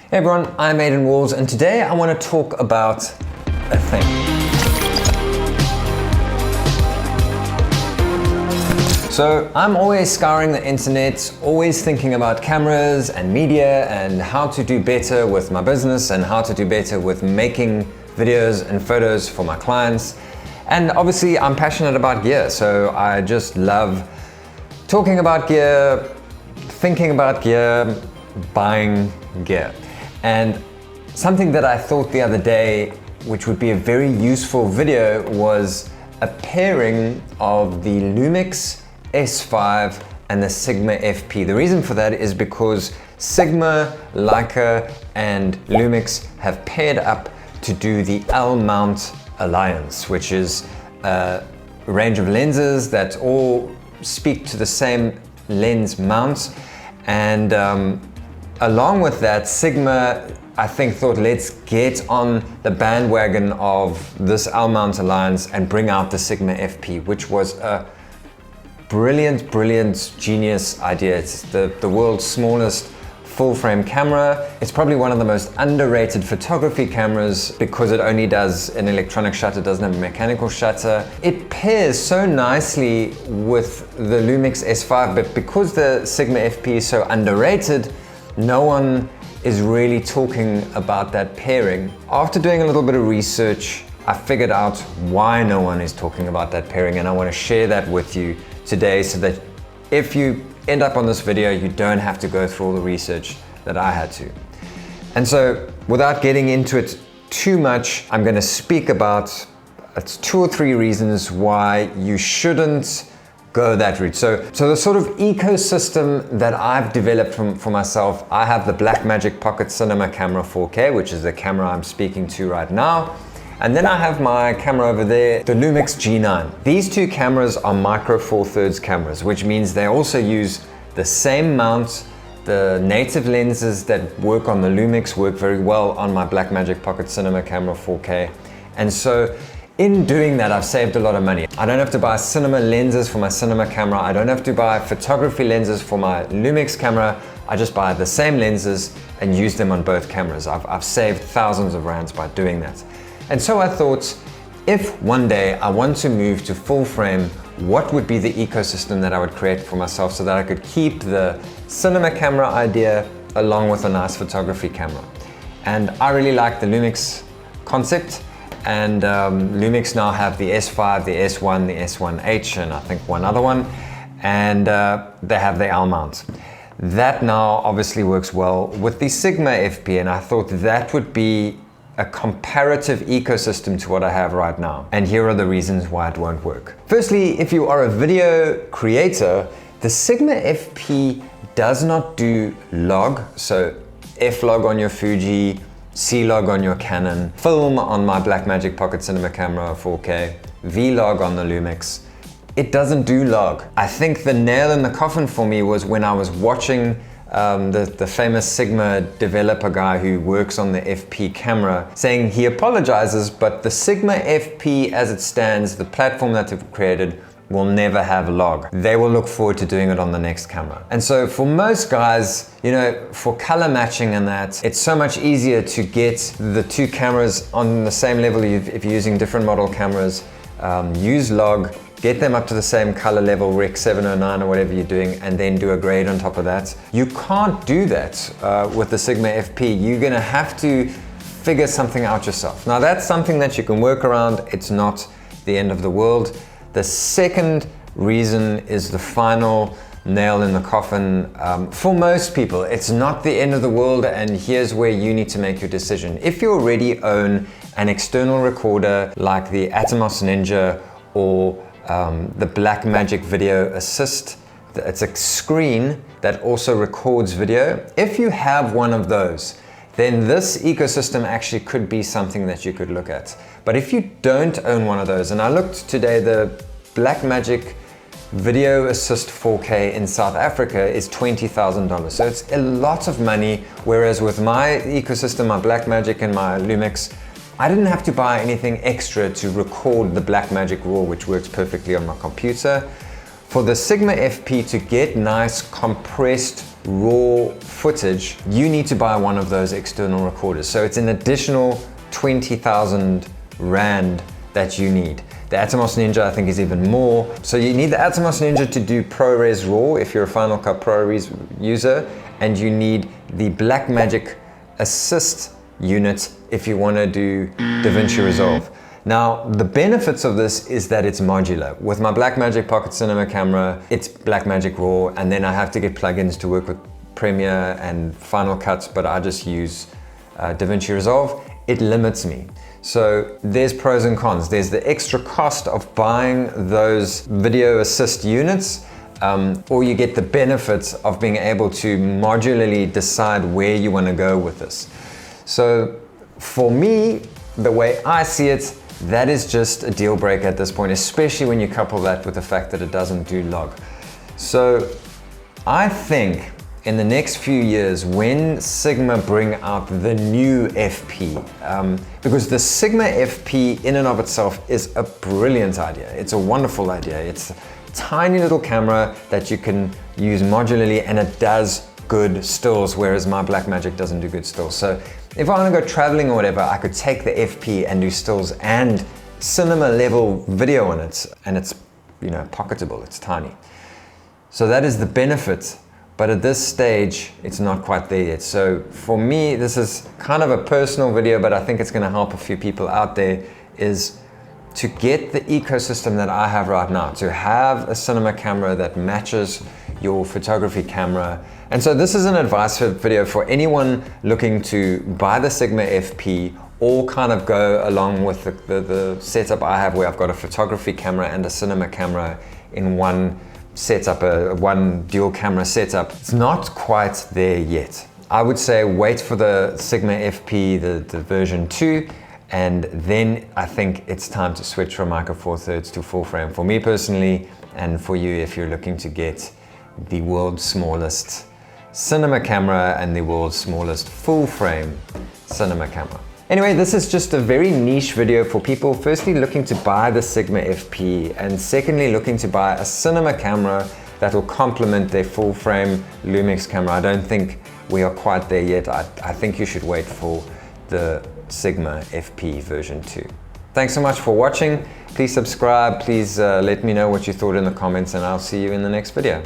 Hey everyone, I'm Aidan Walls, and today I want to talk about a thing. So I'm always scouring the internet, always thinking about cameras and media and how to do better with my business and how to do better with making videos and photos for my clients. And obviously I'm passionate about gear, so I just love talking about gear, thinking about gear, buying gear. And something that I thought the other day, which would be a very useful video, was a pairing of the Lumix S5 and the Sigma FP. The reason for that is because Sigma, Leica, and Lumix have paired up to do the LMount Alliance, which is a range of lenses that all speak to the same lens mount. And along with that, Sigma, I think, thought, let's get on the bandwagon of this LMount Alliance and bring out the Sigma FP, which was a brilliant, genius idea. It's the world's smallest full-frame camera. It's probably one of the most underrated photography cameras because it only does an electronic shutter, doesn't have a mechanical shutter. It pairs so nicely with the Lumix S5, but because the Sigma FP is so underrated, no one is really talking about that pairing. After doing a little bit of research, I figured out why no one is talking about that pairing, and I want to share that with you today so that if you end up on this video, you don't have to go through all the research that I had to. And so without getting into it too much, I'm going to speak about 2 or 3 reasons why you shouldn't go that route. So the sort of ecosystem that I've developed for myself, I have the Blackmagic Pocket Cinema Camera 4K, which is the camera I'm speaking to right now. And then I have my camera over there, the Lumix G9. These 2 cameras are micro four thirds cameras, which means they also use the same mount. The native lenses that work on the Lumix work very well on my Blackmagic Pocket Cinema Camera 4K. And so in doing that, I've saved a lot of money. I don't have to buy cinema lenses for my cinema camera. I don't have to buy photography lenses for my Lumix camera. I just buy the same lenses and use them on both cameras. I've saved thousands of rands by doing that. And so I thought, if one day I want to move to full frame, what would be the ecosystem that I would create for myself so that I could keep the cinema camera idea along with a nice photography camera? And I really like the Lumix concept. And Lumix now have the S5, the S1, the S1H, and I think one other one. And they have the LMount. That now obviously works well with the Sigma FP, and I thought that would be a comparative ecosystem to what I have right now. And here are the reasons why it won't work. Firstly, if you are a video creator, the Sigma FP does not do log, so F-log on your Fuji, C-log on your Canon, film on my Blackmagic Pocket Cinema Camera 4K, V-log on the Lumix. It doesn't do log. I think the nail in the coffin for me was when I was watching the famous Sigma developer guy who works on the FP camera saying he apologizes, but the Sigma FP as it stands, the platform that they've created, will never have log. They will look forward to doing it on the next camera. And so for most guys, you know, for color matching and that, it's so much easier to get the 2 cameras on the same level if you're using different model cameras. Use log, get them up to the same color level, Rec 709 or whatever you're doing, and then do a grade on top of that. You can't do that with the Sigma FP. You're gonna have to figure something out yourself. Now that's something that you can work around. It's not the end of the world. The second reason is the final nail in the coffin. For most people, it's not the end of the world, and here's where you need to make your decision. If you already own an external recorder like the Atomos Ninja or the Blackmagic Video Assist, it's a screen that also records video. If you have one of those, then this ecosystem actually could be something that you could look at. But if you don't own one of those, and I looked today, the Blackmagic Video Assist 4K in South Africa is $20,000. So it's a lot of money, whereas with my ecosystem, my Blackmagic and my Lumix, I didn't have to buy anything extra to record the Blackmagic RAW, which works perfectly on my computer. For the Sigma FP to get nice compressed raw footage, you need to buy one of those external recorders. So it's an additional 20,000 Rand that you need. The Atomos Ninja I think is even more. So you need the Atomos Ninja to do ProRes RAW if you're a Final Cut ProRes user, and you need the Blackmagic Assist unit if you want to do DaVinci Resolve. Now, the benefits of this is that it's modular. With my Blackmagic Pocket Cinema camera, it's Blackmagic RAW, and then I have to get plugins to work with Premiere and Final Cut, but I just use DaVinci Resolve. It limits me. So there's pros and cons. There's the extra cost of buying those video assist units, or you get the benefits of being able to modularly decide where you want to go with this. So for me, the way I see it, that is just a deal breaker at this point, especially when you couple that with the fact that it doesn't do log. So I think in the next few years, when Sigma bring out the new FP, because the Sigma FP in and of itself is a brilliant idea. It's a wonderful idea. It's a tiny little camera that you can use modularly, and it does good stills, whereas my Blackmagic doesn't do good stills. So if I want to go traveling or whatever, I could take the FP and do stills and cinema level video on it, and it's, you know, pocketable, it's tiny. So that is the benefit, but at this stage, it's not quite there yet. So for me, this is kind of a personal video, but I think it's going to help a few people out there, is to get the ecosystem that I have right now, to have a cinema camera that matches your photography camera. And so this is an advice video for anyone looking to buy the Sigma FP or kind of go along with the setup I have, where I've got a photography camera and a cinema camera in one setup, one dual camera setup. It's not quite there yet. I would say wait for the Sigma FP, the version 2, and then I think it's time to switch from Micro Four Thirds to full frame for me personally, and for you if you're looking to get the world's smallest cinema camera and the world's smallest full frame cinema camera. Anyway, this is just a very niche video for people firstly looking to buy the Sigma FP, and secondly looking to buy a cinema camera that will complement their full frame Lumix camera. I don't think we are quite there yet. I think you should wait for the Sigma FP version 2. Thanks so much for watching. Please subscribe. Please let me know what you thought in the comments, and I'll see you in the next video.